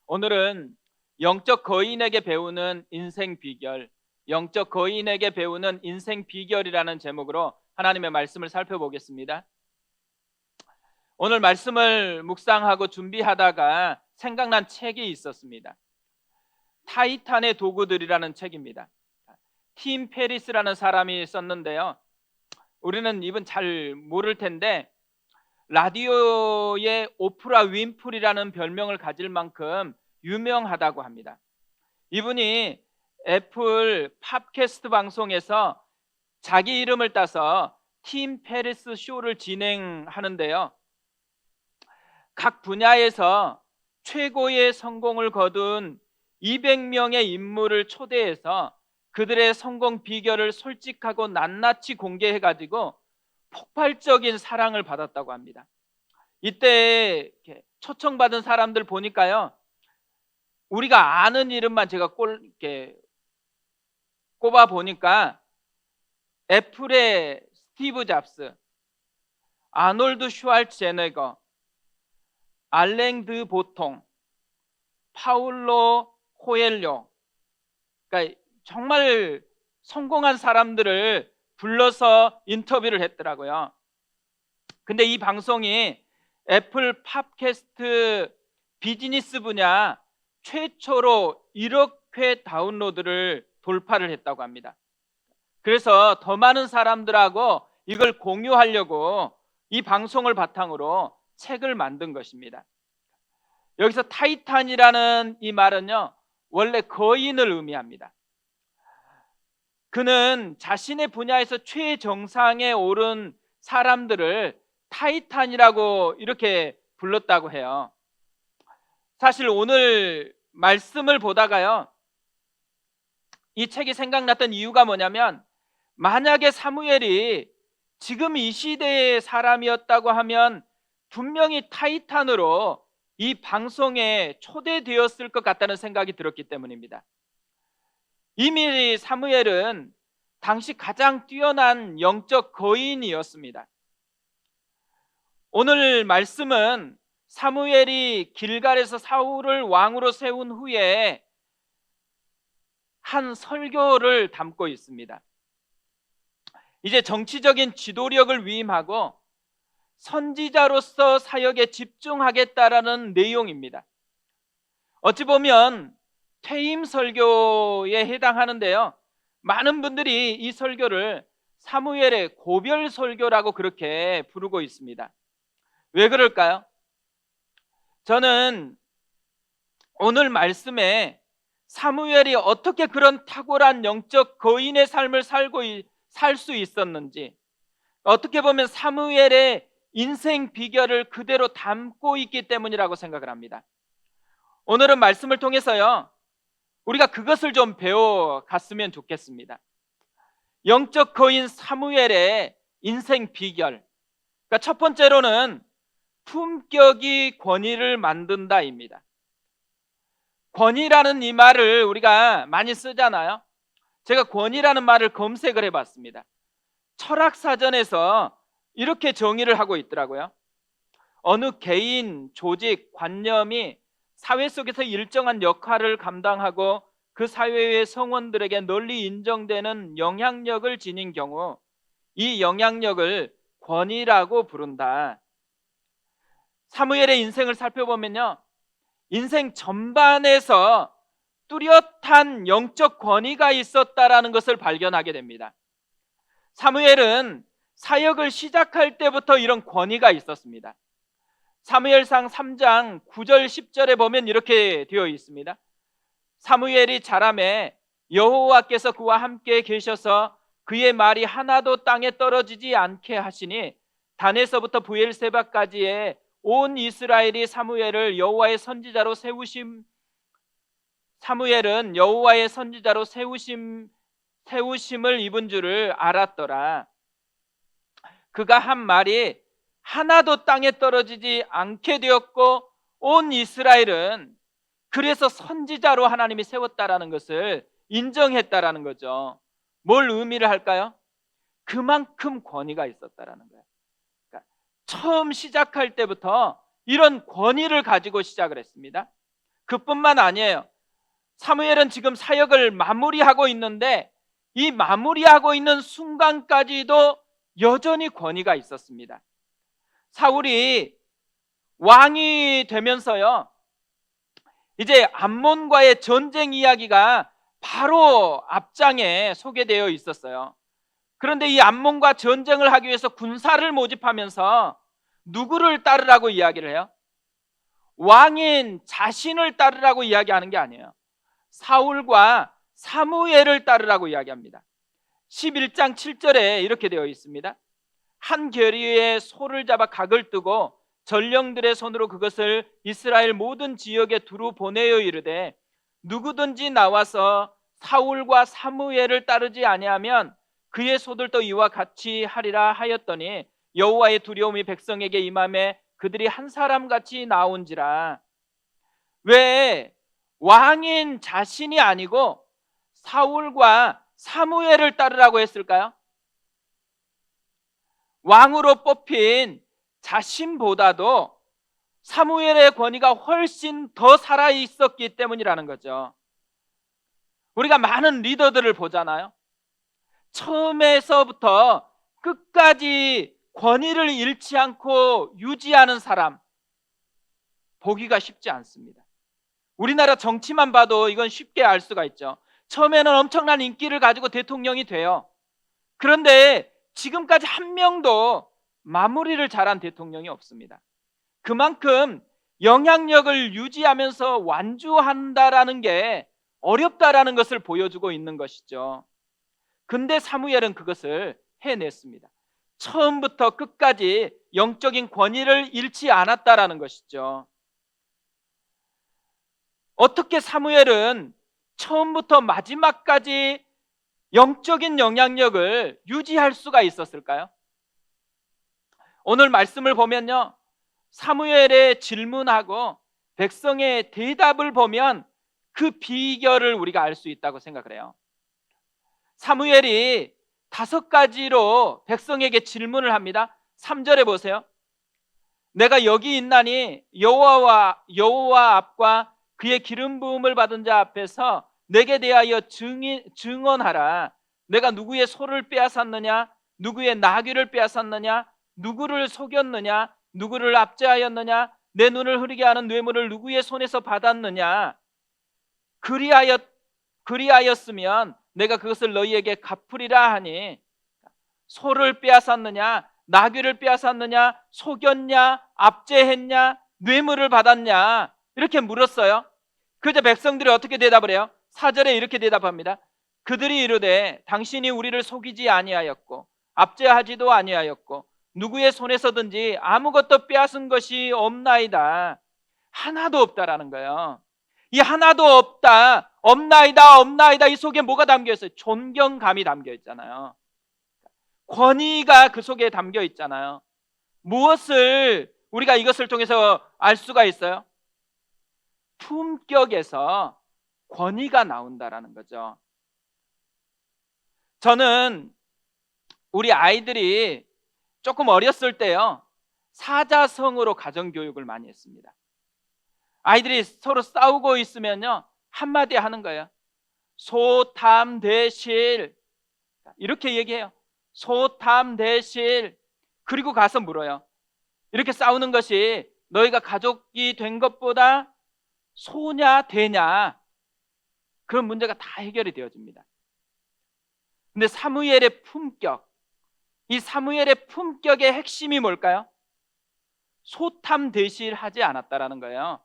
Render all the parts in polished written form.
오늘은 영적 거인에게 배우는 인생 비결, 영적 거인에게 배우는 인생 비결이라는 제목으로 하나님의 말씀을 살펴보겠습니다. 오늘 말씀을 묵상하고 준비하다가 생각난 책이 있었습니다. 타이탄의 도구들이라는 책입니다. 팀 페리스라는 사람이 썼는데요. 우리는 이분 잘 모를 텐데 라디오의 오프라 윈프리라는 별명을 가질 만큼 유명하다고 합니다. 이분이 애플 팟캐스트 방송에서 자기 이름을 따서 팀 페리스 쇼를 진행하는데요. 각 분야에서 최고의 성공을 거둔 200명의 인물을 초대해서 그들의 성공 비결을 솔직하고 낱낱이 공개해가지고 폭발적인 사랑을 받았다고 합니다. 이때 초청받은 사람들 보니까요, 우리가 아는 이름만 제가 꼽아 보니까 애플의 스티브 잡스, 아놀드 슈왈츠제네거, 알랭 드 보통, 파울로 코엘료, 그러니까 정말 성공한 사람들을 불러서 인터뷰를 했더라고요. 근데 이 방송이 애플 팟캐스트 비즈니스 분야 최초로 1억 회 다운로드를 돌파를 했다고 합니다. 그래서 더 많은 사람들하고 이걸 공유하려고 이 방송을 바탕으로 책을 만든 것입니다. 여기서 타이탄이라는 이 말은요, 원래 거인을 의미합니다. 그는 자신의 분야에서 최정상에 오른 사람들을 타이탄이라고 이렇게 불렀다고 해요. 사실 오늘 말씀을 보다가요, 이 책이 생각났던 이유가 뭐냐면, 만약에 사무엘이 지금 이 시대의 사람이었다고 하면 분명히 타이탄으로 이 방송에 초대되었을 것 같다는 생각이 들었기 때문입니다. 이미 사무엘은 당시 가장 뛰어난 영적 거인이었습니다. 오늘 말씀은 사무엘이 길갈에서 사울을 왕으로 세운 후에 한 설교를 담고 있습니다. 이제 정치적인 지도력을 위임하고 선지자로서 사역에 집중하겠다라는 내용입니다. 어찌 보면 퇴임 설교에 해당하는데요, 많은 분들이 이 설교를 사무엘의 고별 설교라고 그렇게 부르고 있습니다. 왜 그럴까요? 저는 오늘 말씀에 사무엘이 어떻게 그런 탁월한 영적 거인의 삶을 살 수 있었는지, 어떻게 보면 사무엘의 인생 비결을 그대로 담고 있기 때문이라고 생각을 합니다. 오늘은 말씀을 통해서요, 우리가 그것을 좀 배워갔으면 좋겠습니다. 영적 거인 사무엘의 인생 비결. 그러니까 첫 번째로는 품격이 권위를 만든다입니다. 권위라는 이 말을 우리가 많이 쓰잖아요. 제가 권위라는 말을 검색을 해봤습니다. 철학사전에서 이렇게 정의를 하고 있더라고요. 어느 개인, 조직, 관념이 사회 속에서 일정한 역할을 감당하고 그 사회의 성원들에게 널리 인정되는 영향력을 지닌 경우 이 영향력을 권위라고 부른다. 사무엘의 인생을 살펴보면요, 인생 전반에서 뚜렷한 영적 권위가 있었다라는 것을 발견하게 됩니다. 사무엘은 사역을 시작할 때부터 이런 권위가 있었습니다. 사무엘상 3장 9절 10절에 보면 이렇게 되어 있습니다. 사무엘이 자라매 여호와께서 그와 함께 계셔서 그의 말이 하나도 땅에 떨어지지 않게 하시니 단에서부터 브엘세바까지의 온 이스라엘이 사무엘은 여호와의 선지자로 세우심을 입은 줄을 알았더라. 그가 한 말이 하나도 땅에 떨어지지 않게 되었고 온 이스라엘은 그래서 선지자로 하나님이 세웠다라는 것을 인정했다라는 거죠. 뭘 의미를 할까요? 그만큼 권위가 있었다라는 거예요. 처음 시작할 때부터 이런 권위를 가지고 시작을 했습니다. 그뿐만 아니에요. 사무엘은 지금 사역을 마무리하고 있는데 이 마무리하고 있는 순간까지도 여전히 권위가 있었습니다. 사울이 왕이 되면서요, 이제 암몬과의 전쟁 이야기가 바로 앞장에 소개되어 있었어요. 그런데 이 암몬과 전쟁을 하기 위해서 군사를 모집하면서 누구를 따르라고 이야기를 해요? 왕인 자신을 따르라고 이야기하는 게 아니에요. 사울과 사무엘을 따르라고 이야기합니다. 11장 7절에 이렇게 되어 있습니다. 한 결의에 소를 잡아 각을 뜨고 전령들의 손으로 그것을 이스라엘 모든 지역에 두루 보내어 이르되 누구든지 나와서 사울과 사무엘을 따르지 아니하면 그의 소들도 이와 같이 하리라 하였더니 여호와의 두려움이 백성에게 임함에 그들이 한 사람같이 나온지라. 왜 왕인 자신이 아니고 사울과 사무엘을 따르라고 했을까요? 왕으로 뽑힌 자신보다도 사무엘의 권위가 훨씬 더 살아있었기 때문이라는 거죠. 우리가 많은 리더들을 보잖아요. 처음에서부터 끝까지 권위를 잃지 않고 유지하는 사람 보기가 쉽지 않습니다. 우리나라 정치만 봐도 이건 쉽게 알 수가 있죠. 처음에는 엄청난 인기를 가지고 대통령이 돼요. 그런데 지금까지 한 명도 마무리를 잘한 대통령이 없습니다. 그만큼 영향력을 유지하면서 완주한다라는 게 어렵다라는 것을 보여주고 있는 것이죠. 근데 사무엘은 그것을 해냈습니다. 처음부터 끝까지 영적인 권위를 잃지 않았다라는 것이죠. 어떻게 사무엘은 처음부터 마지막까지 영적인 영향력을 유지할 수가 있었을까요? 오늘 말씀을 보면요, 사무엘의 질문하고 백성의 대답을 보면 그 비결을 우리가 알 수 있다고 생각을 해요. 사무엘이 5가지로 백성에게 질문을 합니다. 3절에 보세요. 내가 여기 있나니 여호와 앞과 그의 기름 부음을 받은 자 앞에서 내게 대하여 증언하라. 내가 누구의 소를 빼앗았느냐, 누구의 나귀를 빼앗았느냐, 누구를 속였느냐, 누구를 압제하였느냐, 내 눈을 흐리게 하는 뇌물을 누구의 손에서 받았느냐. 그리하였으면 내가 그것을 너희에게 갚으리라 하니, 소를 빼앗았느냐, 나귀를 빼앗았느냐, 속였냐, 압제했냐, 뇌물을 받았냐, 이렇게 물었어요. 그저 백성들이 어떻게 대답을 해요? 4절에 이렇게 대답합니다. 그들이 이르되 당신이 우리를 속이지 아니하였고 압제하지도 아니하였고 누구의 손에서든지 아무것도 빼앗은 것이 없나이다. 하나도 없다라는 거예요. 이 하나도 없다, 없나이다 이 속에 뭐가 담겨 있어요? 존경감이 담겨 있잖아요. 권위가 그 속에 담겨 있잖아요. 무엇을 우리가 이것을 통해서 알 수가 있어요? 품격에서 권위가 나온다라는 거죠. 저는 우리 아이들이 조금 어렸을 때요, 사자성어로 가정교육을 많이 했습니다. 아이들이 서로 싸우고 있으면요, 한마디 하는 거예요. 소탐대실, 이렇게 얘기해요. 소탐대실. 그리고 가서 물어요. 이렇게 싸우는 것이 너희가 가족이 된 것보다 소냐 대냐, 그런 문제가 다 해결이 되어집니다. 근데 사무엘의 품격, 이 사무엘의 품격의 핵심이 뭘까요? 소탐대실하지 않았다라는 거예요.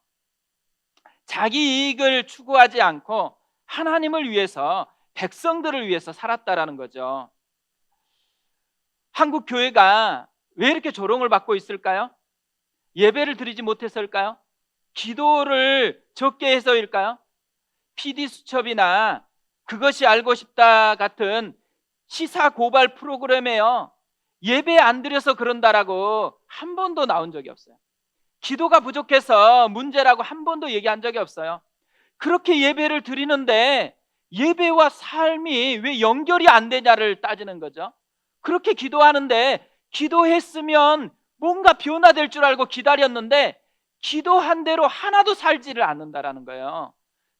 자기 이익을 추구하지 않고 하나님을 위해서, 백성들을 위해서 살았다라는 거죠. 한국 교회가 왜 이렇게 조롱을 받고 있을까요? 예배를 드리지 못해서일까요? 기도를 적게 해서일까요? PD수첩이나 그것이 알고 싶다 같은 시사 고발 프로그램에요, 예배 안 드려서 그런다라고 한 번도 나온 적이 없어요. 기도가 부족해서 문제라고 한 번도 얘기한 적이 없어요. 그렇게 예배를 드리는데 예배와 삶이 왜 연결이 안 되냐를 따지는 거죠. 그렇게 기도하는데 기도했으면 뭔가 변화될 줄 알고 기다렸는데 기도한 대로 하나도 살지를 않는다라는 거예요.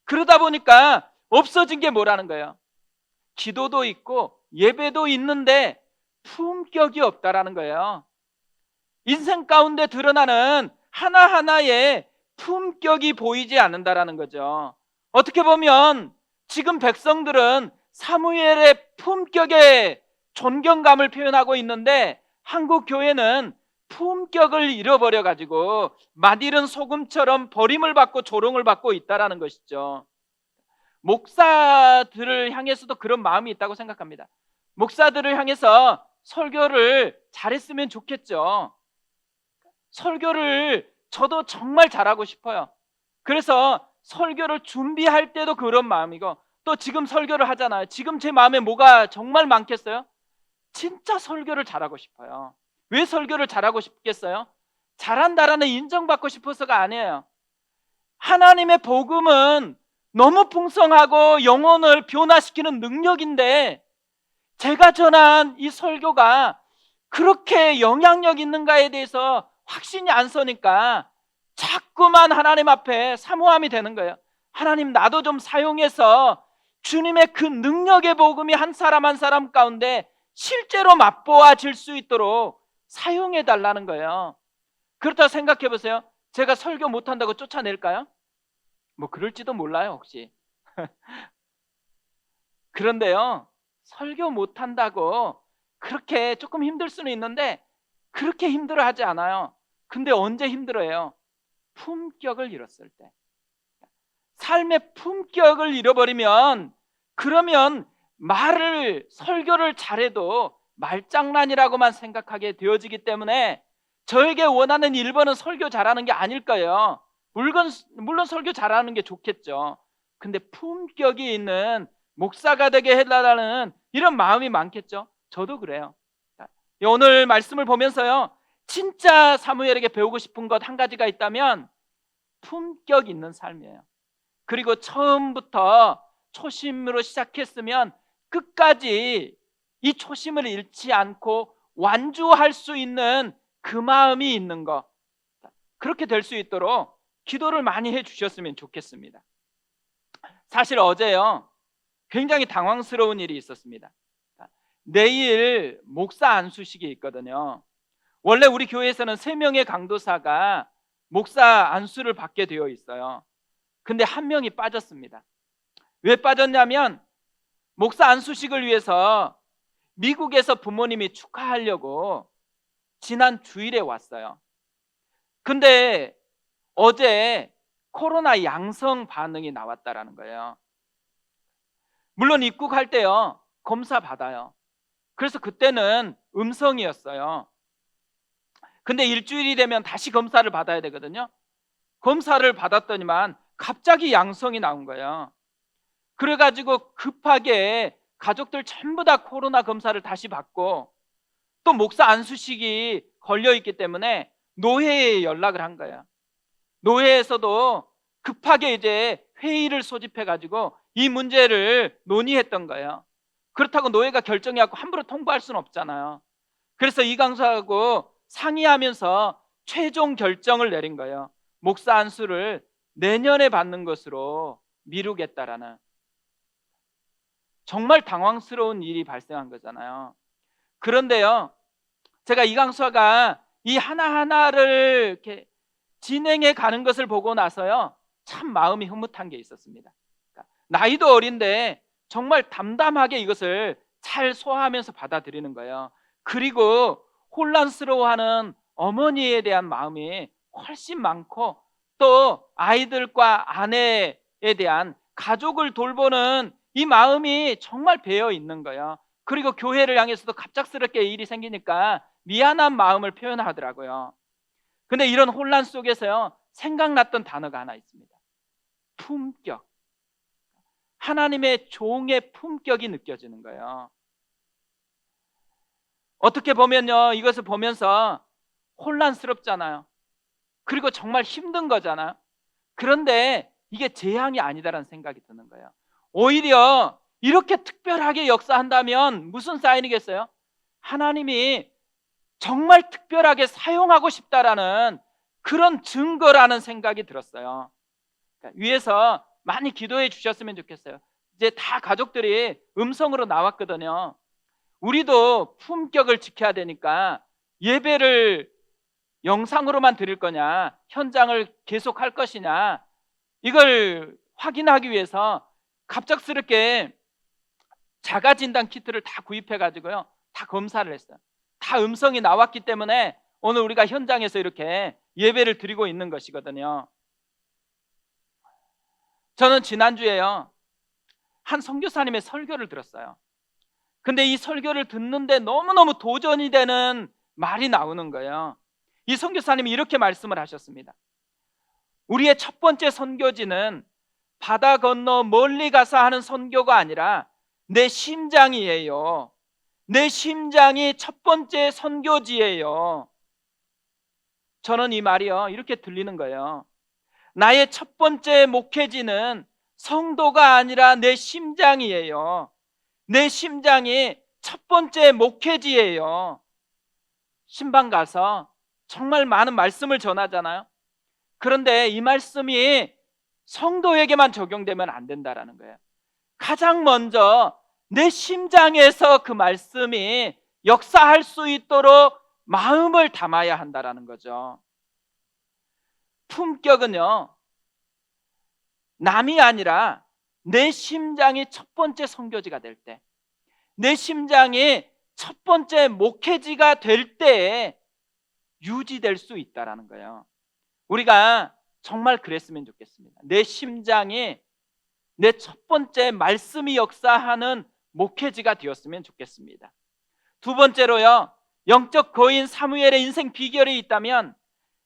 그러다 보니까 없어진 게 뭐라는 거예요? 기도도 있고 예배도 있는데 품격이 없다라는 거예요. 인생 가운데 드러나는 하나하나의 품격이 보이지 않는다라는 거죠. 어떻게 보면 지금 백성들은 사무엘의 품격에 존경감을 표현하고 있는데 한국 교회는 품격을 잃어버려 가지고 맛이른 소금처럼 버림을 받고 조롱을 받고 있다라는 것이죠. 목사들을 향해서도 그런 마음이 있다고 생각합니다. 목사들을 향해서 설교를 잘했으면 좋겠죠. 설교를 저도 정말 잘하고 싶어요. 그래서 설교를 준비할 때도 그런 마음이고, 또 지금 설교를 하잖아요. 지금 제 마음에 뭐가 정말 많겠어요? 진짜 설교를 잘하고 싶어요. 왜 설교를 잘하고 싶겠어요? 잘한다라는 인정받고 싶어서가 아니에요. 하나님의 복음은 너무 풍성하고 영혼을 변화시키는 능력인데, 제가 전한 이 설교가 그렇게 영향력 있는가에 대해서 확신이 안 서니까 자꾸만 하나님 앞에 사모함이 되는 거예요. 하나님, 나도 좀 사용해서 주님의 그 능력의 복음이 한 사람 한 사람 가운데 실제로 맛보아질 수 있도록 사용해 달라는 거예요. 그렇다고 생각해 보세요. 제가 설교 못한다고 쫓아낼까요? 뭐 그럴지도 몰라요, 혹시. 그런데요, 설교 못한다고 그렇게 조금 힘들 수는 있는데 그렇게 힘들어하지 않아요. 근데 언제 힘들어해요? 품격을 잃었을 때. 삶의 품격을 잃어버리면, 그러면 설교를 잘해도 말장난이라고만 생각하게 되어지기 때문에 저에게 원하는 1번은 설교 잘하는 게 아닐 거예요. 물론 설교 잘하는 게 좋겠죠. 근데 품격이 있는 목사가 되게 해달라는 이런 마음이 많겠죠. 저도 그래요. 오늘 말씀을 보면서요, 진짜 사무엘에게 배우고 싶은 것 한 가지가 있다면 품격 있는 삶이에요. 그리고 처음부터 초심으로 시작했으면 끝까지 이 초심을 잃지 않고 완주할 수 있는 그 마음이 있는 것, 그렇게 될 수 있도록 기도를 많이 해주셨으면 좋겠습니다. 사실 어제요, 굉장히 당황스러운 일이 있었습니다. 내일 목사 안수식이 있거든요. 원래 우리 교회에서는 3명의 강도사가 목사 안수를 받게 되어 있어요. 근데 1명이 빠졌습니다. 왜 빠졌냐면, 목사 안수식을 위해서 미국에서 부모님이 축하하려고 지난 주일에 왔어요. 근데 어제 코로나 양성 반응이 나왔다라는 거예요. 물론 입국할 때요, 검사 받아요. 그래서 그때는 음성이었어요. 근데 일주일이 되면 다시 검사를 받아야 되거든요. 검사를 받았더니만 갑자기 양성이 나온 거예요. 그래가지고 급하게 가족들 전부 다 코로나 검사를 다시 받고, 또 목사 안수식이 걸려있기 때문에 노회에 연락을 한 거예요. 노회에서도 급하게 이제 회의를 소집해가지고 이 문제를 논의했던 거예요. 그렇다고 노회가 결정해갖고 함부로 통보할 수는 없잖아요. 그래서 이 강사하고 상의하면서 최종 결정을 내린 거예요. 목사 안수를 내년에 받는 것으로 미루겠다라는. 정말 당황스러운 일이 발생한 거잖아요. 그런데요, 제가 이 강사가 이 하나하나를 이렇게 진행해 가는 것을 보고 나서요, 참 마음이 흐뭇한 게 있었습니다. 나이도 어린데 정말 담담하게 이것을 잘 소화하면서 받아들이는 거예요. 그리고 혼란스러워하는 어머니에 대한 마음이 훨씬 많고, 또 아이들과 아내에 대한 가족을 돌보는 이 마음이 정말 배어 있는 거예요. 그리고 교회를 향해서도 갑작스럽게 일이 생기니까 미안한 마음을 표현하더라고요. 근데 이런 혼란 속에서요, 생각났던 단어가 하나 있습니다. 품격. 하나님의 종의 품격이 느껴지는 거예요. 어떻게 보면요, 이것을 보면서 혼란스럽잖아요. 그리고 정말 힘든 거잖아요. 그런데 이게 재앙이 아니다라는 생각이 드는 거예요. 오히려 이렇게 특별하게 역사한다면 무슨 사인이겠어요? 하나님이 정말 특별하게 사용하고 싶다라는 그런 증거라는 생각이 들었어요. 그러니까 위에서 많이 기도해 주셨으면 좋겠어요. 이제 다 가족들이 음성으로 나왔거든요. 우리도 품격을 지켜야 되니까 예배를 영상으로만 드릴 거냐, 현장을 계속 할 것이냐, 이걸 확인하기 위해서 갑작스럽게 자가진단 키트를 다 구입해 가지고요, 다 검사를 했어요. 다 음성이 나왔기 때문에 오늘 우리가 현장에서 이렇게 예배를 드리고 있는 것이거든요. 저는 지난주에요, 한 선교사님의 설교를 들었어요. 근데 이 설교를 듣는데 너무너무 도전이 되는 말이 나오는 거예요. 이 선교사님이 이렇게 말씀을 하셨습니다. 우리의 첫 번째 선교지는 바다 건너 멀리 가서 하는 선교가 아니라 내 심장이에요. 내 심장이 첫 번째 선교지예요. 저는 이 말이요, 이렇게 들리는 거예요. 나의 첫 번째 목회지는 성도가 아니라 내 심장이에요. 내 심장이 첫 번째 목회지예요. 신방 가서 정말 많은 말씀을 전하잖아요. 그런데 이 말씀이 성도에게만 적용되면 안 된다라는 거예요. 가장 먼저 내 심장에서 그 말씀이 역사할 수 있도록 마음을 담아야 한다라는 거죠. 품격은요, 남이 아니라 내 심장이 첫 번째 선교지가 될 때, 내 심장이 첫 번째 목회지가 될 때에 유지될 수 있다라는 거예요. 우리가 정말 그랬으면 좋겠습니다. 내 심장이 내 첫 번째 말씀이 역사하는 목회지가 되었으면 좋겠습니다. 두 번째로요, 영적 거인 사무엘의 인생 비결이 있다면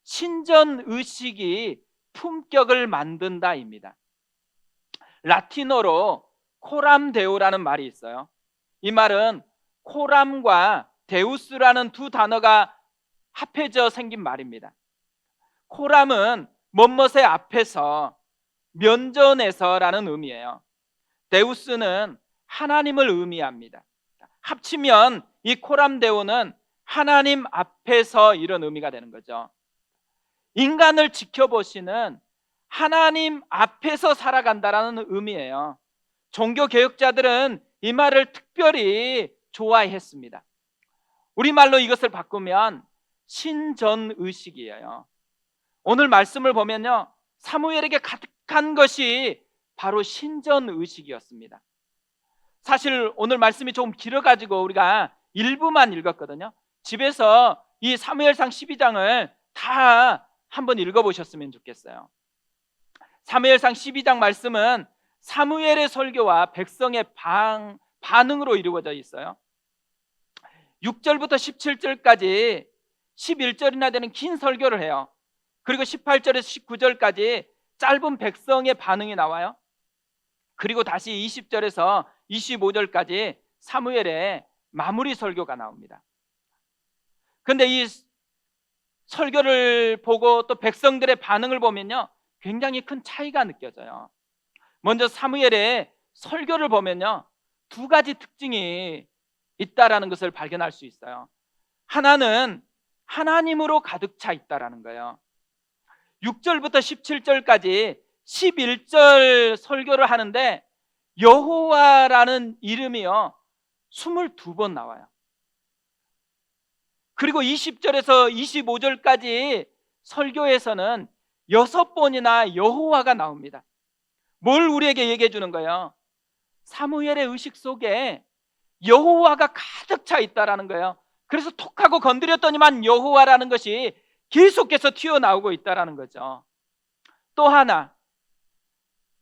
신전 의식이 품격을 만든다입니다. 라틴어로 코람데오라는 말이 있어요. 이 말은 코람과 데우스라는 두 단어가 합해져 생긴 말입니다. 코람은 뭐뭇의 앞에서, 면전에서라는 의미예요. 데우스는 하나님을 의미합니다. 합치면 이 코람데오는 하나님 앞에서, 이런 의미가 되는 거죠. 인간을 지켜보시는 하나님 앞에서 살아간다라는 의미예요. 종교개혁자들은 이 말을 특별히 좋아했습니다. 우리말로 이것을 바꾸면 신전의식이에요. 오늘 말씀을 보면요, 사무엘에게 가득한 것이 바로 신전의식이었습니다. 사실 오늘 말씀이 조금 길어가지고 우리가 일부만 읽었거든요. 집에서 이 사무엘상 12장을 다 한번 읽어보셨으면 좋겠어요. 사무엘상 12장 말씀은 사무엘의 설교와 백성의 반응으로 이루어져 있어요. 6절부터 17절까지 11절이나 되는 긴 설교를 해요. 그리고 18절에서 19절까지 짧은 백성의 반응이 나와요. 그리고 다시 20절에서 25절까지 사무엘의 마무리 설교가 나옵니다. 그런데 이 설교를 보고 또 백성들의 반응을 보면요, 굉장히 큰 차이가 느껴져요. 먼저 사무엘의 설교를 보면요, 두 가지 특징이 있다라는 것을 발견할 수 있어요. 하나는 하나님으로 가득 차 있다라는 거예요. 6절부터 17절까지 11절 설교를 하는데 여호와라는 이름이요, 22번 나와요. 그리고 20절에서 25절까지 설교에서는 6번이나 여호와가 나옵니다. 뭘 우리에게 얘기해 주는 거예요? 사무엘의 의식 속에 여호와가 가득 차 있다라는 거예요. 그래서 톡하고 건드렸더니만 여호와라는 것이 계속해서 튀어나오고 있다라는 거죠. 또 하나,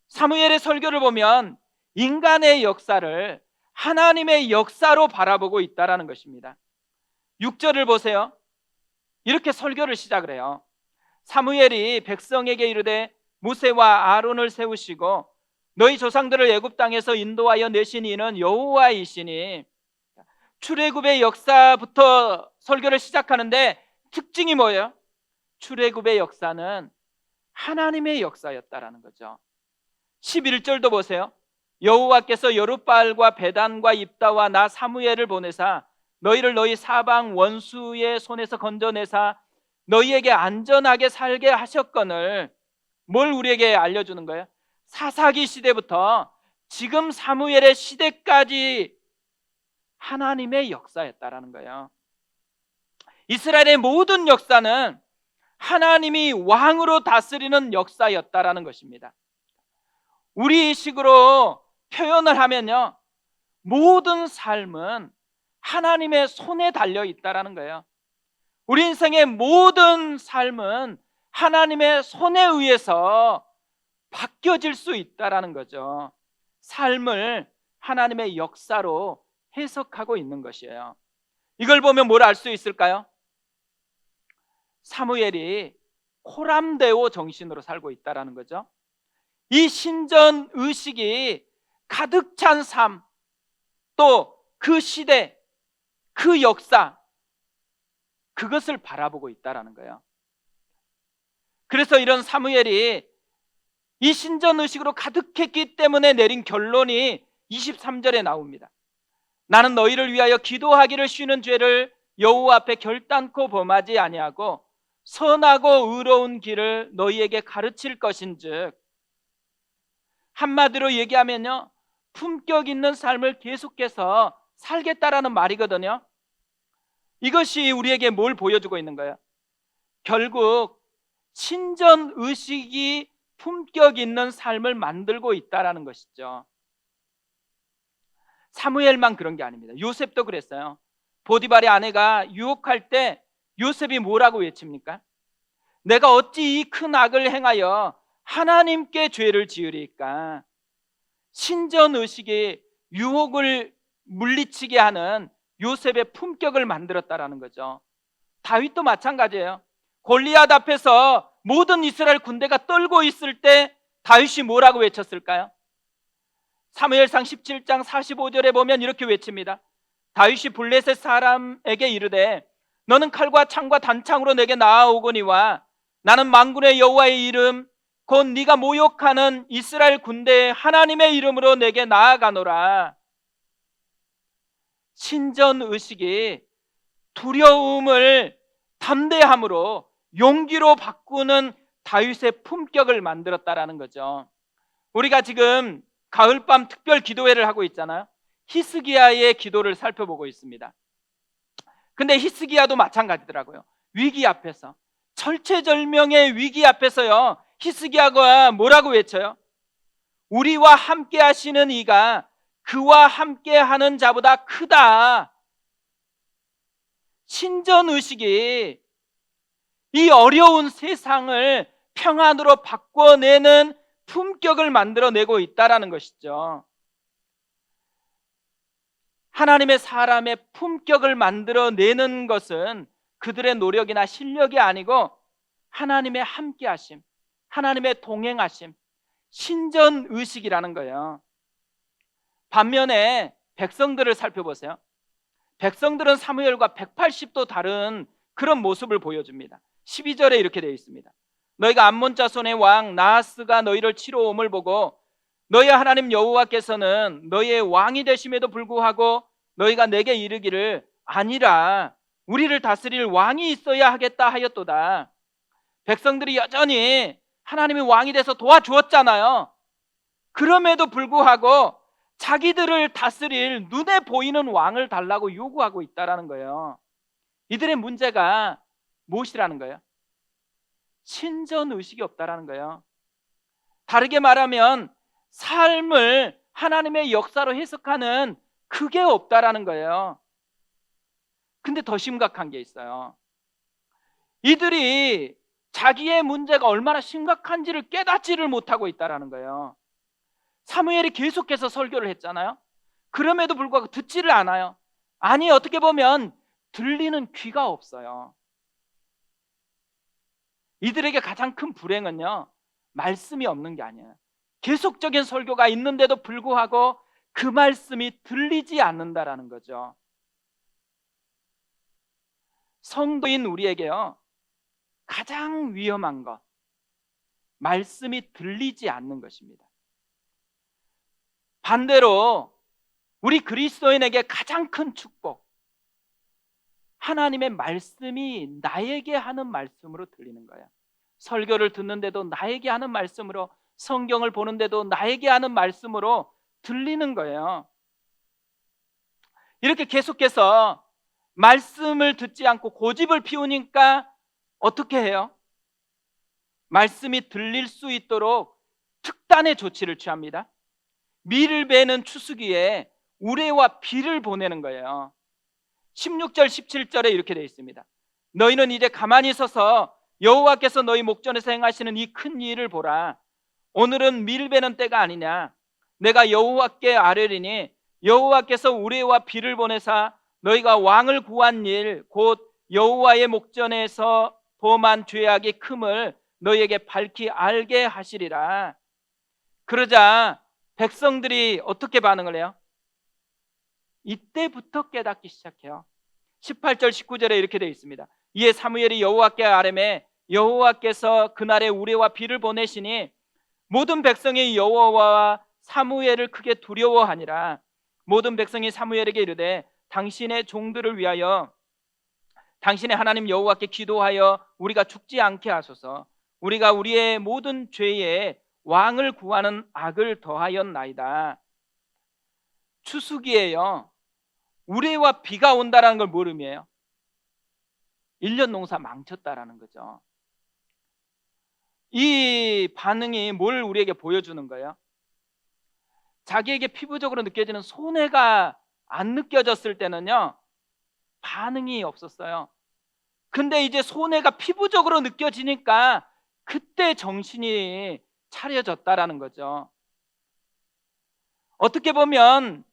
사무엘의 설교를 보면 인간의 역사를 하나님의 역사로 바라보고 있다라는 것입니다. 6절을 보세요. 이렇게 설교를 시작을 해요. 사무엘이 백성에게 이르되 모세와 아론을 세우시고 너희 조상들을 애굽 땅에서 인도하여 내신 이는 여호와이시니. 출애굽의 역사부터 설교를 시작하는데 특징이 뭐예요? 출애굽의 역사는 하나님의 역사였다라는 거죠. 11절도 보세요. 여호와께서 여룻바알과 베단과 입다와 나 사무엘을 보내사 너희를 너희 사방 원수의 손에서 건져내사 너희에게 안전하게 살게 하셨거늘. 뭘 우리에게 알려주는 거예요? 사사기 시대부터 지금 사무엘의 시대까지 하나님의 역사였다라는 거예요. 이스라엘의 모든 역사는 하나님이 왕으로 다스리는 역사였다라는 것입니다. 우리 식으로 표현을 하면요, 모든 삶은 하나님의 손에 달려 있다라는 거예요. 우리 인생의 모든 삶은 하나님의 손에 의해서 바뀌어질 수 있다라는 거죠. 삶을 하나님의 역사로 해석하고 있는 것이에요. 이걸 보면 뭘 알 수 있을까요? 사무엘이 코람데오 정신으로 살고 있다라는 거죠. 이 신전 의식이 가득 찬 삶, 또 그 시대, 그 역사, 그것을 바라보고 있다라는 거예요. 그래서 이런 사무엘이 이 신전 의식으로 가득했기 때문에 내린 결론이 23절에 나옵니다. 나는 너희를 위하여 기도하기를 쉬는 죄를 여호와 앞에 결단코 범하지 아니하고 선하고 의로운 길을 너희에게 가르칠 것인즉, 한마디로 얘기하면요, 품격 있는 삶을 계속해서 살겠다라는 말이거든요. 이것이 우리에게 뭘 보여주고 있는 거예요? 결국 신전 의식이 품격 있는 삶을 만들고 있다라는 것이죠. 사무엘만 그런 게 아닙니다. 요셉도 그랬어요. 보디발의 아내가 유혹할 때 요셉이 뭐라고 외칩니까? 내가 어찌 이 큰 악을 행하여 하나님께 죄를 지으리까? 신전 의식이 유혹을 물리치게 하는 요셉의 품격을 만들었다라는 거죠. 다윗도 마찬가지예요. 골리앗 앞에서 모든 이스라엘 군대가 떨고 있을 때 다윗이 뭐라고 외쳤을까요? 사무엘상 17장 45절에 보면 이렇게 외칩니다. 다윗이 블레셋 사람에게 이르되 너는 칼과 창과 단창으로 내게 나아오거니와 나는 만군의 여호와의 이름 곧 네가 모욕하는 이스라엘 군대의 하나님의 이름으로 내게 나아가노라. 신전 의식이 두려움을 담대함으로 용기로 바꾸는 다윗의 품격을 만들었다라는 거죠. 우리가 지금 가을밤 특별 기도회를 하고 있잖아요. 히스기야의 기도를 살펴보고 있습니다. 근데 히스기야도 마찬가지더라고요. 위기 앞에서, 절체절명의 위기 앞에서요, 히스기야가 뭐라고 외쳐요? 우리와 함께 하시는 이가 그와 함께 하는 자보다 크다. 신전 의식이 이 어려운 세상을 평안으로 바꿔내는 품격을 만들어내고 있다라는 것이죠. 하나님의 사람의 품격을 만들어내는 것은 그들의 노력이나 실력이 아니고 하나님의 함께하심, 하나님의 동행하심, 신전 의식이라는 거예요. 반면에 백성들을 살펴보세요. 백성들은 사무엘과 180도 다른 그런 모습을 보여줍니다. 12절에 이렇게 되어 있습니다. 너희가 암몬 자손의 왕 나하스가 너희를 치러 옴을 보고 너희 하나님 여호와께서는 너희의 왕이 되심에도 불구하고 너희가 내게 이르기를 아니라 우리를 다스릴 왕이 있어야 하겠다 하였도다. 백성들이 여전히 하나님이 왕이 돼서 도와주었잖아요. 그럼에도 불구하고 자기들을 다스릴 눈에 보이는 왕을 달라고 요구하고 있다라는 거예요. 이들의 문제가 무엇이라는 거예요? 신전 의식이 없다라는 거예요. 다르게 말하면 삶을 하나님의 역사로 해석하는 그게 없다라는 거예요. 근데 더 심각한 게 있어요. 이들이 자기의 문제가 얼마나 심각한지를 깨닫지를 못하고 있다라는 거예요. 사무엘이 계속해서 설교를 했잖아요. 그럼에도 불구하고 듣지를 않아요. 아니, 어떻게 보면 들리는 귀가 없어요. 이들에게 가장 큰 불행은요, 말씀이 없는 게 아니에요. 계속적인 설교가 있는데도 불구하고 그 말씀이 들리지 않는다라는 거죠. 성도인 우리에게요, 가장 위험한 것, 말씀이 들리지 않는 것입니다. 반대로 우리 그리스도인에게 가장 큰 축복, 하나님의 말씀이 나에게 하는 말씀으로 들리는 거예요. 설교를 듣는데도 나에게 하는 말씀으로, 성경을 보는데도 나에게 하는 말씀으로 들리는 거예요. 이렇게 계속해서 말씀을 듣지 않고 고집을 피우니까 어떻게 해요? 말씀이 들릴 수 있도록 특단의 조치를 취합니다. 밀을 베는 추수기에 우레와 비를 보내는 거예요. 16절 17절에 이렇게 되어 있습니다. 너희는 이제 가만히 서서 여호와께서 너희 목전에서 행하시는 이 큰 일을 보라. 오늘은 밀 베는 때가 아니냐. 내가 여호와께 아뢰리니 여호와께서 우레와 비를 보내사 너희가 왕을 구한 일 곧 여호와의 목전에서 범한 죄악이 큼을 너희에게 밝히 알게 하시리라. 그러자 백성들이 어떻게 반응을 해요? 이때부터 깨닫기 시작해요. 18절 19절에 이렇게 되어 있습니다. 이에 사무엘이 여호와께 아뢰매 여호와께서 그날에 우레와 비를 보내시니 모든 백성이 여호와와 사무엘을 크게 두려워하니라. 모든 백성이 사무엘에게 이르되 당신의 종들을 위하여 당신의 하나님 여호와께 기도하여 우리가 죽지 않게 하소서. 우리가 우리의 모든 죄에 왕을 구하는 악을 더하였나이다. 추수기에요, 우레와 비가 온다라는 걸 뭘 의미해요? 1년 농사 망쳤다라는 거죠. 이 반응이 뭘 우리에게 보여주는 거예요? 자기에게 피부적으로 느껴지는 손해가 안 느껴졌을 때는요, 반응이 없었어요. 근데 이제 손해가 피부적으로 느껴지니까 그때 정신이 차려졌다라는 거죠. 어떻게 보면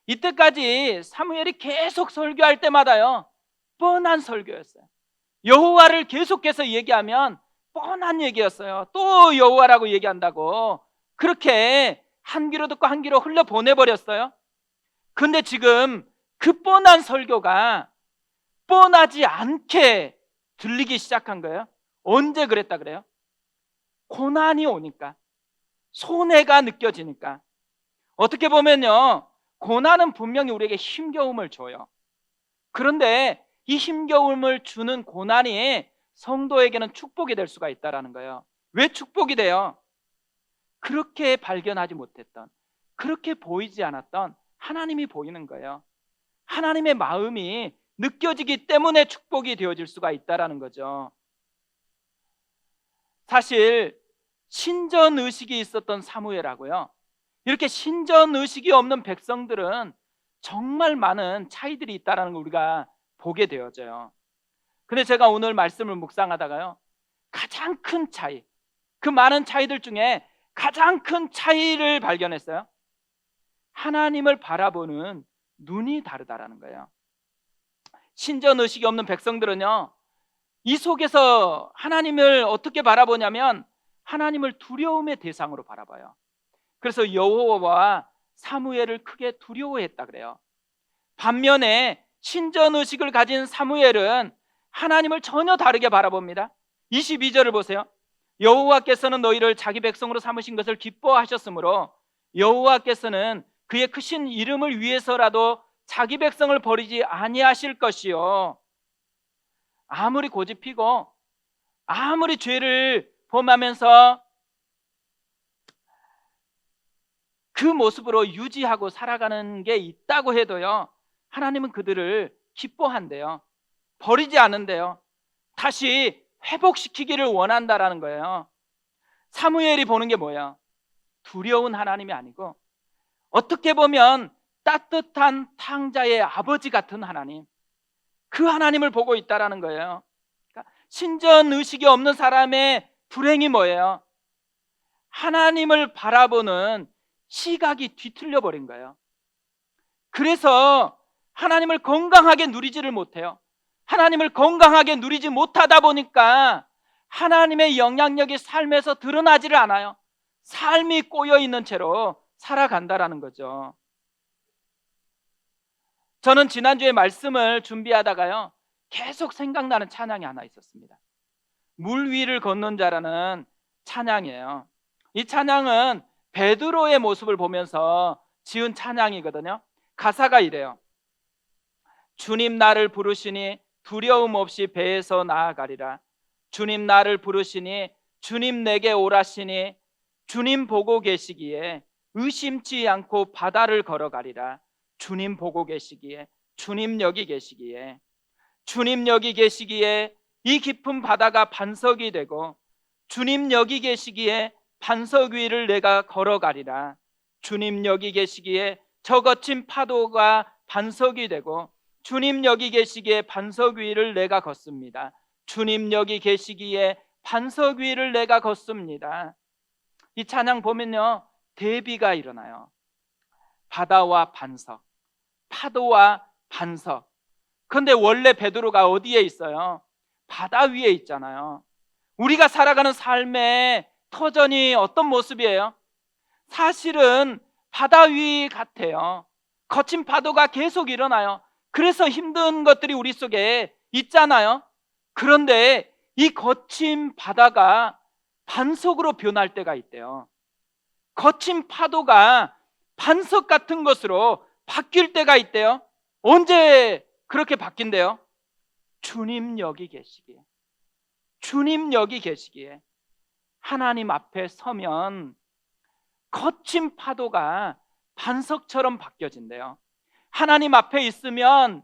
이때까지 사무엘이 계속 설교할 때마다요, 뻔한 설교였어요. 여호와를 계속해서 얘기하면 뻔한 얘기였어요. 또 여호와라고 얘기한다고 그렇게 한 귀로 듣고 한 귀로 흘려보내버렸어요. 근데 지금 그 뻔한 설교가 뻔하지 않게 들리기 시작한 거예요. 언제 그랬다 그래요? 고난이 오니까, 손해가 느껴지니까. 어떻게 보면요, 고난은 분명히 우리에게 힘겨움을 줘요. 그런데 이 힘겨움을 주는 고난이 성도에게는 축복이 될 수가 있다는 거예요. 왜 축복이 돼요? 그렇게 발견하지 못했던, 그렇게 보이지 않았던 하나님이 보이는 거예요. 하나님의 마음이 느껴지기 때문에 축복이 되어질 수가 있다는 거죠. 사실 신전의식이 있었던 사무엘하고요, 이렇게 신전의식이 없는 백성들은 정말 많은 차이들이 있다는 걸 우리가 보게 되어져요. 근데 제가 오늘 말씀을 묵상하다가요, 가장 큰 차이, 그 많은 차이들 중에 가장 큰 차이를 발견했어요. 하나님을 바라보는 눈이 다르다라는 거예요. 신전의식이 없는 백성들은요, 이 속에서 하나님을 어떻게 바라보냐면 하나님을 두려움의 대상으로 바라봐요. 그래서 여호와와 사무엘을 크게 두려워했다 그래요. 반면에 신전의식을 가진 사무엘은 하나님을 전혀 다르게 바라봅니다. 22절을 보세요. 여호와께서는 너희를 자기 백성으로 삼으신 것을 기뻐하셨으므로 여호와께서는 그의 크신 이름을 위해서라도 자기 백성을 버리지 아니하실 것이요, 아무리 고집피고 아무리 죄를 범하면서 그 모습으로 유지하고 살아가는 게 있다고 해도요, 하나님은 그들을 기뻐한대요. 버리지 않는데요. 다시 회복시키기를 원한다라는 거예요. 사무엘이 보는 게 뭐예요? 두려운 하나님이 아니고 어떻게 보면 따뜻한 탕자의 아버지 같은 하나님, 그 하나님을 보고 있다라는 거예요. 그러니까 신전의식이 없는 사람의 불행이 뭐예요? 하나님을 바라보는 시각이 뒤틀려 버린 거예요. 그래서 하나님을 건강하게 누리지를 못해요. 하나님을 건강하게 누리지 못하다 보니까 하나님의 영향력이 삶에서 드러나지를 않아요. 삶이 꼬여있는 채로 살아간다라는 거죠. 저는 지난주에 말씀을 준비하다가요, 계속 생각나는 찬양이 하나 있었습니다. 물 위를 걷는 자라는 찬양이에요. 이 찬양은 베드로의 모습을 보면서 지은 찬양이거든요. 가사가 이래요. 주님 나를 부르시니 두려움 없이 배에서 나아가리라. 주님 나를 부르시니 주님 내게 오라시니 주님 보고 계시기에 의심치 않고 바다를 걸어가리라. 주님 보고 계시기에, 주님 여기 계시기에, 주님 여기 계시기에 이 깊은 바다가 반석이 되고 주님 여기 계시기에 반석 위를 내가 걸어가리라. 주님 여기 계시기에 저 거친 파도가 반석이 되고 주님 여기 계시기에 반석 위를 내가 걷습니다. 주님 여기 계시기에 반석 위를 내가 걷습니다. 이 찬양 보면요, 대비가 일어나요. 바다와 반석, 파도와 반석. 그런데 원래 베드로가 어디에 있어요? 바다 위에 있잖아요. 우리가 살아가는 삶의 터전이 어떤 모습이에요? 사실은 바다 위 같아요. 거친 파도가 계속 일어나요. 그래서 힘든 것들이 우리 속에 있잖아요. 그런데 이 거친 바다가 반석으로 변할 때가 있대요. 거친 파도가 반석 같은 것으로 바뀔 때가 있대요. 언제 그렇게 바뀐대요? 주님 여기 계시기에, 주님 여기 계시기에. 하나님 앞에 서면 거친 파도가 반석처럼 바뀌어진대요. 하나님 앞에 있으면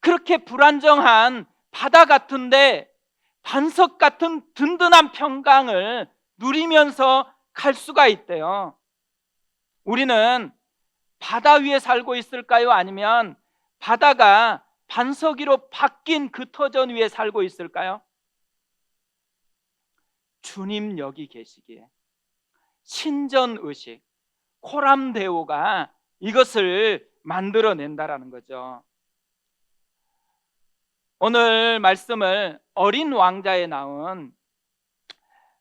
그렇게 불안정한 바다 같은데 반석 같은 든든한 평강을 누리면서 갈 수가 있대요. 우리는 바다 위에 살고 있을까요? 아니면 바다가 반석 위로 바뀐 그 터전 위에 살고 있을까요? 주님 여기 계시기에. 신전의식, 코람데오가 이것을 만들어낸다라는 거죠. 오늘 말씀을 어린 왕자에 나온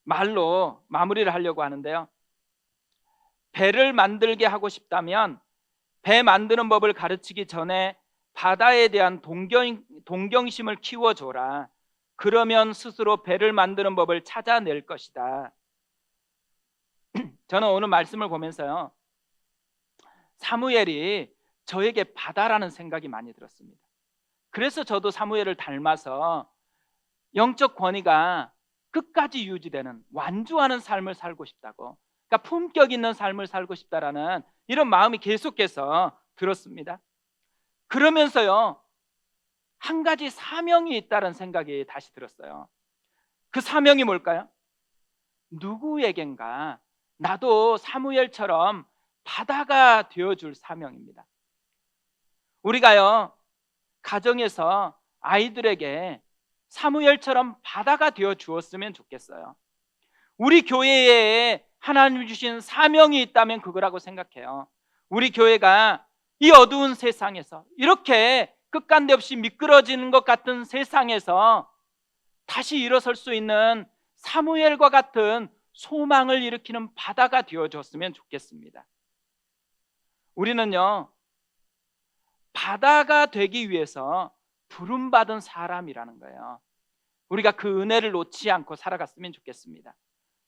말로 마무리를 하려고 하는데요. 배를 만들게 하고 싶다면 배 만드는 법을 가르치기 전에 바다에 대한 동경심을 키워줘라. 그러면 스스로 배를 만드는 법을 찾아낼 것이다. 저는 오늘 말씀을 보면서요, 사무엘이 저에게 바다라는 생각이 많이 들었습니다. 그래서 저도 사무엘을 닮아서 영적 권위가 끝까지 유지되는 완주하는 삶을 살고 싶다고, 그러니까 품격 있는 삶을 살고 싶다라는 이런 마음이 계속해서 들었습니다. 그러면서요, 한 가지 사명이 있다는 생각이 다시 들었어요. 그 사명이 뭘까요? 누구에겐가 나도 사무엘처럼 바다가 되어줄 사명입니다. 우리가요, 가정에서 아이들에게 사무엘처럼 바다가 되어 주었으면 좋겠어요. 우리 교회에 하나님 주신 사명이 있다면 그거라고 생각해요. 우리 교회가 이 어두운 세상에서, 이렇게 끝간데 없이 미끄러지는 것 같은 세상에서 다시 일어설 수 있는 사무엘과 같은 소망을 일으키는 바다가 되어줬으면 좋겠습니다. 우리는요, 바다가 되기 위해서 부름받은 사람이라는 거예요. 우리가 그 은혜를 놓지 않고 살아갔으면 좋겠습니다.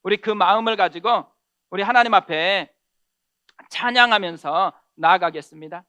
우리 그 마음을 가지고 우리 하나님 앞에 찬양하면서 나아가겠습니다.